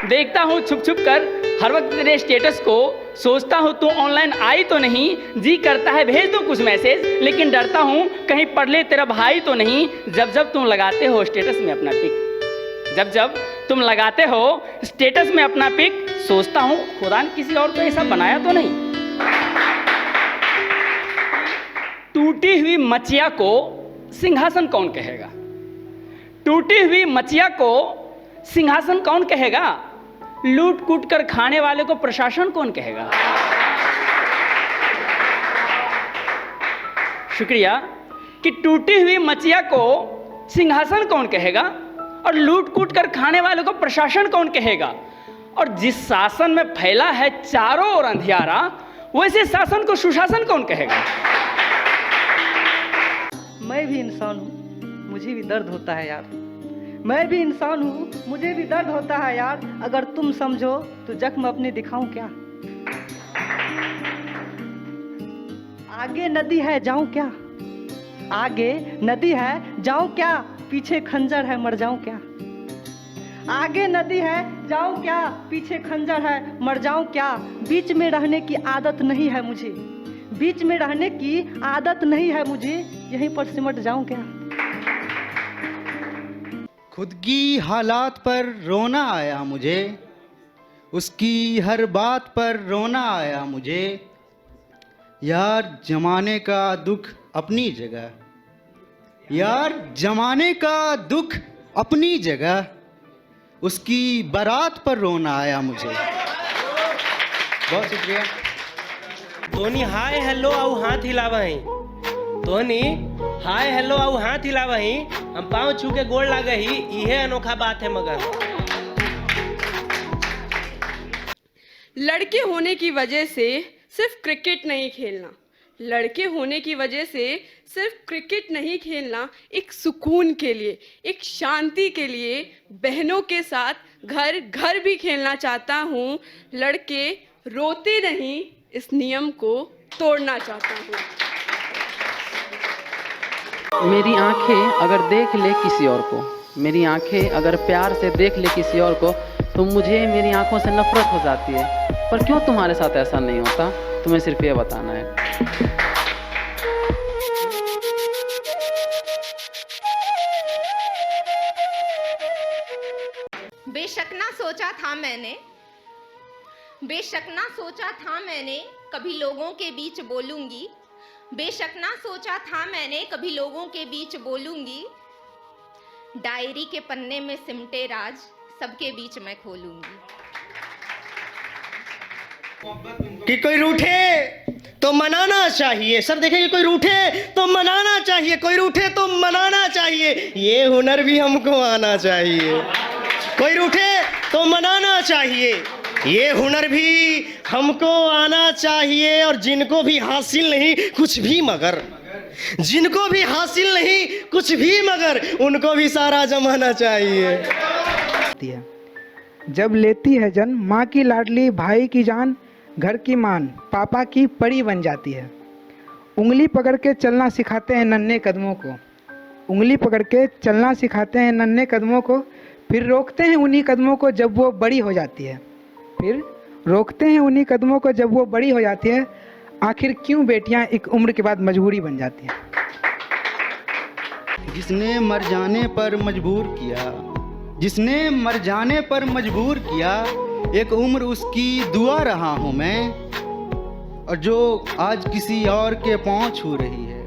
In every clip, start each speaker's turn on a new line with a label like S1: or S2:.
S1: देखता हूँ छुप छुप कर हर वक्त तेरे स्टेटस को, सोचता हूँ तू ऑनलाइन आई तो नहीं, जी करता है भेज दूँ कुछ मैसेज, लेकिन डरता हूँ कहीं पढ़ ले तेरा भाई तो नहीं। जब जब तुम लगाते हो स्टेटस में अपना पिक, जब जब तुम लगाते हो स्टेटस में अपना पिक, सोचता हूँ खुदा ने किसी और को ऐसा बनाया तो नहीं। टूटी हुई मचिया को सिंहासन कौन कहेगा? टूटी हुई मचिया को सिंहासन कौन कहेगा? लूट कूट कर खाने वाले को प्रशासन कौन कहेगा? शुक्रिया। कि टूटी हुई मचिया को सिंहासन कौन कहेगा और लूट कूट कर खाने वाले को प्रशासन कौन कहेगा? और जिस शासन में फैला है चारों ओर अंधियारा, वैसे शासन को सुशासन कौन कहेगा?
S2: मैं भी इंसान हूँ, मुझे भी दर्द होता है यार। मैं भी इंसान हूँ, मुझे भी दर्द होता है यार। अगर तुम समझो तो जख्म अपने दिखाऊं क्या? आगे नदी है जाऊं क्या? आगे नदी है जाऊं क्या? पीछे खंजर है मर जाऊं क्या? आगे नदी है जाऊं क्या? पीछे खंजर है मर जाऊं क्या? बीच में रहने की आदत नहीं है मुझे, बीच में रहने की आदत नहीं है मुझे, यहीं पर सिमट जाऊं क्या?
S3: खुद की हालात पर रोना आया मुझे, उसकी हर बात पर रोना आया मुझे। यार जमाने का दुख अपनी जगह, यार जमाने का दुख अपनी जगह, उसकी बारात पर रोना आया मुझे। बहुत शुक्रिया।
S4: तोनी हाय हेलो आउ हाथ हिलावही, तोनी हाय हेलो आउ हाथ हिलावही, हम पाँव छू के गोड़ लागही, इहे अनोखा बात है। मगर
S5: लड़के होने की वजह से सिर्फ क्रिकेट नहीं खेलना, लड़के होने की वजह से सिर्फ क्रिकेट नहीं खेलना, एक सुकून के लिए, एक शांति के लिए बहनों के साथ घर घर भी खेलना चाहता हूँ। लड़के रोते नहीं, इस नियम को तोड़ना चाहता हूँ।
S6: मेरी आंखें अगर देख ले किसी और को, मेरी आंखें अगर प्यार से देख ले किसी और को, तो मुझे मेरी आंखों से नफरत हो जाती है। पर क्यों तुम्हारे साथ ऐसा नहीं होता, तुम्हें सिर्फ ये बताना है।
S7: बेशक ना सोचा था मैंने, बेशक ना सोचा था मैंने कभी लोगों के बीच बोलूंगी, बेशक ना सोचा था मैंने कभी लोगों के बीच बोलूंगी। डायरी के पन्ने में सिमटे राज सबके बीच मैं खोलूंगी।
S4: कि कोई रूठे तो मनाना चाहिए। सर देखेंगे, कोई रूठे तो मनाना चाहिए, कोई रूठे तो मनाना चाहिए, ये हुनर भी हमको आना चाहिए। कोई रूठे तो मनाना चाहिए, ये हुनर भी हमको आना चाहिए। और जिनको भी हासिल नहीं कुछ भी मगर, जिनको भी हासिल नहीं कुछ भी मगर, उनको भी सारा जमाना चाहिए।
S8: जब लेती है जन्म माँ की लाडली, भाई की जान, घर की मान, पापा की परी बन जाती है। उंगली पकड़ के चलना सिखाते हैं नन्हे कदमों को, उंगली पकड़ के चलना सिखाते हैं नन्हे कदमों को, फिर रोकते हैं उन्हीं कदमों को जब वो बड़ी हो जाती है, फिर रोकते हैं उन्हीं कदमों को जब वो बड़ी हो जाती है। आखिर क्यों बेटियां एक उम्र के बाद मजबूरी बन जाती हैं?
S3: जिसने मर जाने पर मजबूर किया, जिसने मर जाने पर मजबूर किया, एक उम्र उसकी दुआ रहा हूँ मैं। और जो आज किसी और के पाँव छू रही है,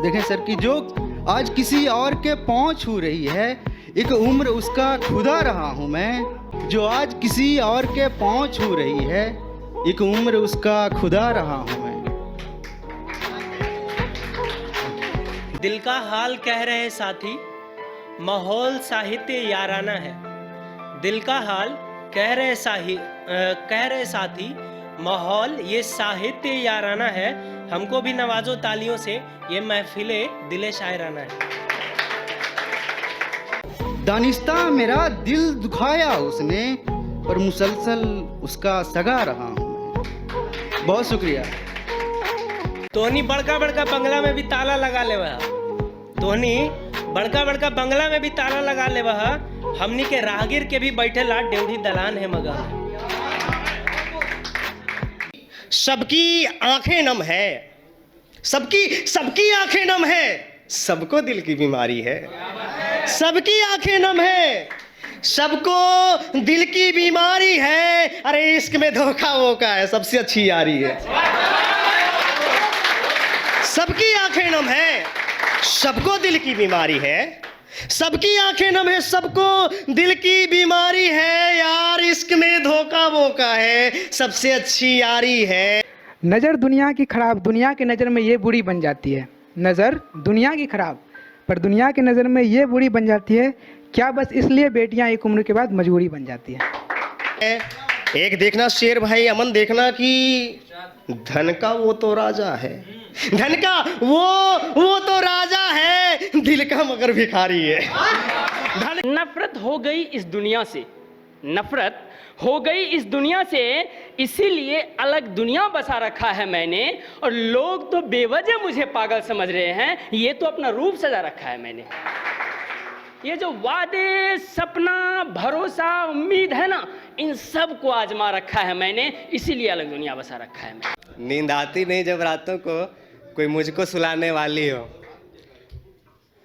S3: देखें सर की, जो आज किसी और के पाँव छू रही है, एक उम्र उसका खुदा रहा हूँ मैं। जो आज किसी और के पाँव छू रही है, एक उम्र उसका खुदा रहा हूँ मैं।
S4: दिल का हाल कह रहे साथी, माहौल साहित्य याराना है। दिल का हाल कह रहे साथी, माहौल ये साहित्य याराना है। हमको भी नवाजो तालियों से, ये महफिले दिले शायराना है।
S3: दानिस्ता मेरा दिल दुखाया उसने, पर मुसलसल उसका सगा रहा हूँ मैं। बहुत शुक्रिया।
S4: तोहनी बड़का बड़का बंगला में भी ताला लगा ले वह, तोहनी बड़का बड़का बंगला में भी ताला लगा ले वह, हमनी के राहगीर के भी बैठे ला डेवढ़ी दलान है मगन। सबकी आंखें नम है, सबकी आंखें नम है, सबको दिल की बीमारी है। सबकी आंखें नम है, सबको दिल की बीमारी है। अरे इश्क में धोखा वोखा है, सबसे अच्छी यारी है। सबकी आंखें नम है, सबको दिल की बीमारी है। सबकी आंखें नम है, सबको दिल की बीमारी है। यार इश्क में धोखा वोखा है, सबसे अच्छी यारी है।
S8: नज़र दुनिया की खराब, दुनिया की नज़र में ये बुरी बन जाती है। नज़र दुनिया की खराब, पर दुनिया की नज़र में ये बुरी बन जाती है। क्या बस इसलिए बेटियां एक उम्र के बाद मजबूरी बन जाती है।
S4: एक देखना शेर भाई अमन, देखना कि धन का वो तो राजा है, धन का वो तो राजा है, दिल का मगर भिखारी है।
S1: नफरत हो गई इस दुनिया से, नफरत हो गई इस दुनिया से, इसीलिए अलग दुनिया बसा रखा है मैंने। और लोग तो बेवजह मुझे पागल समझ रहे हैं, ये तो अपना रूप सजा रखा है मैंने। ये जो वादे, सपना, भरोसा, उम्मीद है ना, इन सब को आजमा रखा है मैंने, इसीलिए अलग दुनिया बसा रखा है मैंने।
S4: नींद आती नहीं जब रातों को कोई मुझको सुलाने वाली हो।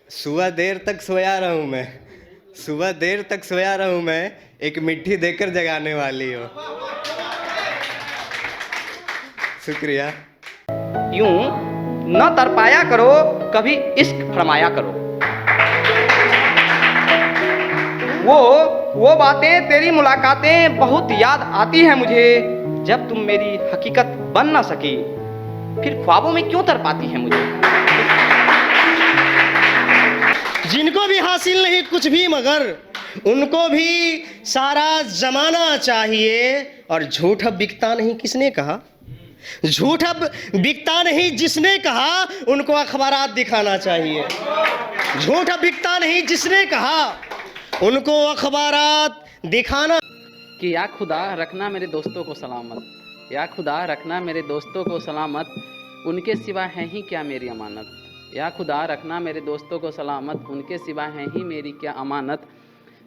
S4: सुबह देर तक सोया रहूं मैं, सुबह देर तक सोया रहूं मैं, एक मिट्टी देकर जगाने वाली हो। शुक्रिया।
S9: यूं न तरपाया करो, कभी इश्क फरमाया करो। वो बातें, तेरी मुलाकातें बहुत याद आती हैं मुझे। जब तुम मेरी हकीकत बन ना सकी, फिर ख्वाबों में क्यों तरपाती हैं मुझे।
S4: जिनको भी हासिल नहीं कुछ भी, मगर उनको भी सारा जमाना चाहिए। और झूठ अब बिकता नहीं, किसने कहा? झूठ अब बिकता नहीं, जिसने कहा उनको अखबारात दिखाना चाहिए। झूठ अब बिकता नहीं, जिसने कहा उनको अखबारात दिखाना।
S6: कि या खुदा रखना मेरे दोस्तों को सलामत, या खुदा रखना मेरे दोस्तों को सलामत, उनके सिवा है ही क्या मेरी अमानत। या खुदा रखना मेरे दोस्तों को सलामत, उनके सिवा है ही मेरी क्या अमानत।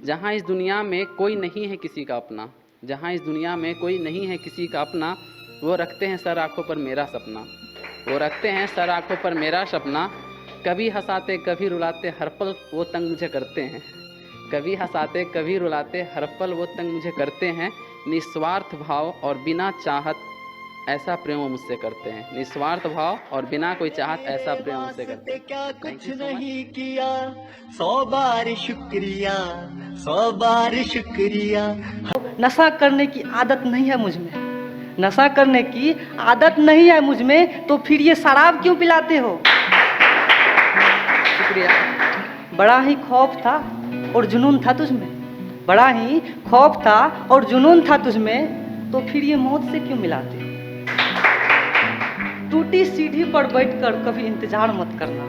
S6: जहाँ इस दुनिया में कोई नहीं है किसी का अपना, जहाँ इस दुनिया में कोई नहीं है किसी का अपना, वो रखते हैं सर आँखों पर मेरा सपना, वो रखते हैं सर आँखों पर मेरा सपना। कभी हंसाते कभी रुलाते, हर पल वो तंग मुझे करते हैं। कभी हंसाते कभी रुलाते, हर पल वो तंग मुझे करते हैं। निस्वार्थ भाव और बिना चाहत ऐसा प्रेम वो मुझसे करते हैं। निस्वार्थ भाव और बिना कोई चाहत ऐसा प्रेम मुझसे करते हैं।
S10: क्या कुछ नहीं किया, 100 बार शुक्रिया, 100 बार शुक्रिया।
S2: नशा करने की आदत नहीं है मुझ में, नशा करने की आदत नहीं है मुझ में, तो फिर ये शराब क्यों पिलाते हो।
S6: शुक्रिया।
S2: बड़ा ही खौफ था और जुनून था तुझमें, बड़ा ही खौफ था और जुनून था तुझमें, तो फिर ये मौत से क्यों मिलाते हो। टूटी सीढ़ी पर बैठकर कभी इंतजार मत करना,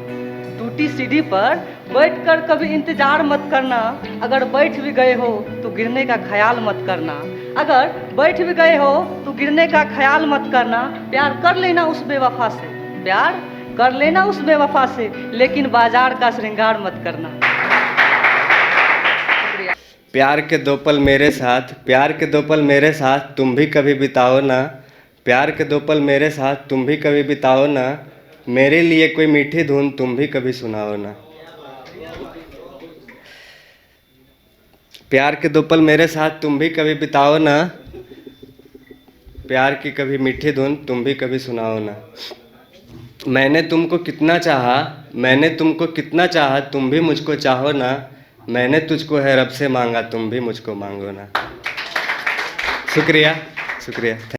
S2: टूटी सीढ़ी पर बैठकर कभी इंतजार मत करना। अगर बैठ भी गए हो तो गिरने का ख्याल मत करना, अगर बैठ भी गए हो तो गिरने का ख्याल मत करना। प्यार कर लेना उस बेवफा से, प्यार कर लेना उस बेवफा से, लेकिन बाजार का श्रृंगार मत करना।
S4: प्यार के 2 पल मेरे साथ, प्यार के 2 पल मेरे साथ तुम भी कभी बिताओ ना। प्यार के 2 पल मेरे साथ तुम भी कभी बिताओ ना। मेरे लिए कोई मीठी धुन तुम भी कभी सुनाओ ना। प्यार के 2 पल मेरे साथ तुम भी कभी बिताओ ना। प्यार की कभी मीठी धुन तुम भी कभी सुनाओ ना। मैंने तुमको कितना चाहा, मैंने तुमको कितना चाहा, तुम भी मुझको चाहो ना। मैंने तुझको है रब से मांगा, तुम भी मुझको मांगो ना। शुक्रिया, शुक्रिया।